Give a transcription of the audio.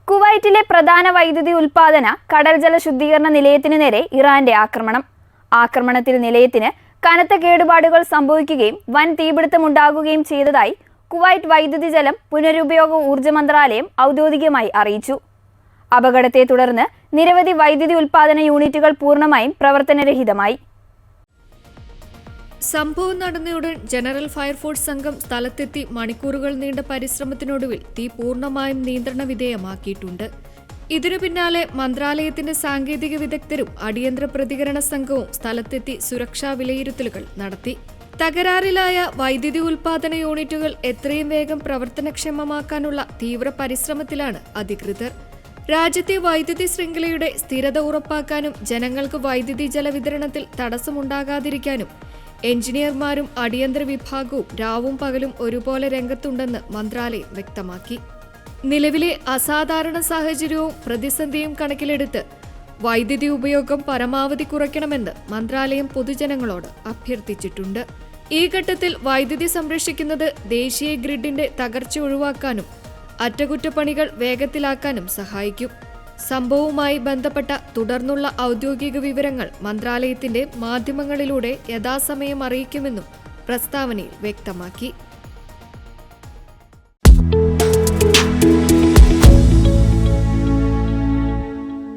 കുവൈറ്റിലെ പ്രധാന വൈദ്യുതി ഉൽപ്പാദന കടൽ ജല ശുദ്ധീകരണ നിലയത്തിന് നേരെ ഇറാന്റെ ആക്രമണം. ആക്രമണത്തിൽ നിലയത്തിന് കനത്ത കേടുപാടുകൾ സംഭവിക്കുകയും വൻ തീപിടുത്തമുണ്ടാകുകയും ചെയ്തതായി കുവൈറ്റ് വൈദ്യുതി ജലം പുനരുപയോഗ ഊർജ്ജ മന്ത്രാലയം ഔദ്യോഗികമായി അറിയിച്ചു. അപകടത്തെ തുടർന്ന് നിരവധി വൈദ്യുതി ഉൽപ്പാദന യൂണിറ്റുകൾ പൂർണ്ണമായും പ്രവർത്തനരഹിതമായി. സംഭവം നടന്നയുടൻ ജനറൽ ഫയർഫോഴ്സ് സംഘം സ്ഥലത്തെത്തി മണിക്കൂറുകൾ നീണ്ട പരിശ്രമത്തിനൊടുവിൽ തീ പൂർണ്ണമായും നിയന്ത്രണ വിധേയമാക്കിയിട്ടുണ്ട്. ഇതിനു പിന്നാലെ മന്ത്രാലയത്തിന്റെ സാങ്കേതിക വിദഗ്ധരും അടിയന്തര പ്രതികരണ സംഘവും സ്ഥലത്തെത്തി സുരക്ഷാ വിലയിരുത്തലുകൾ നടത്തി. തകരാറിലായ വൈദ്യുതി ഉൽപ്പാദന യൂണിറ്റുകൾ എത്രയും വേഗം പ്രവർത്തനക്ഷമമാക്കാനുള്ള തീവ്ര പരിശ്രമത്തിലാണ് അധികൃതർ. രാജ്യത്തെ വൈദ്യുതി ശൃംഖലയുടെ സ്ഥിരത ഉറപ്പാക്കാനും ജനങ്ങൾക്ക് വൈദ്യുതി ജലവിതരണത്തിൽ തടസ്സമുണ്ടാകാതിരിക്കാനും എഞ്ചിനീയർമാരും അടിയന്തര വിഭാഗവും രാവും പകലും ഒരുപോലെ രംഗത്തുണ്ടെന്ന് മന്ത്രാലയം വ്യക്തമാക്കി. നിലവിലെ അസാധാരണ സാഹചര്യവും പ്രതിസന്ധിയും കണക്കിലെടുത്ത് വൈദ്യുതി ഉപയോഗം പരമാവധി കുറയ്ക്കണമെന്ന് മന്ത്രാലയം പൊതുജനങ്ങളോട് അഭ്യർത്ഥിച്ചിട്ടുണ്ട്. ഈ ഘട്ടത്തിൽ വൈദ്യുതി സംരക്ഷിക്കുന്നത് ദേശീയ ഗ്രിഡിന്റെ തകർച്ച ഒഴിവാക്കാനും അറ്റകുറ്റപ്പണികൾ വേഗത്തിലാക്കാനും സഹായിക്കും. സംഭവവുമായി ബന്ധപ്പെട്ട തുടർന്നുള്ള ഔദ്യോഗിക വിവരങ്ങൾ മന്ത്രാലയത്തിന്റെ മാധ്യമങ്ങളിലൂടെ യഥാസമയം അറിയിക്കുമെന്നും പ്രസ്താവനയിൽ വ്യക്തമാക്കി.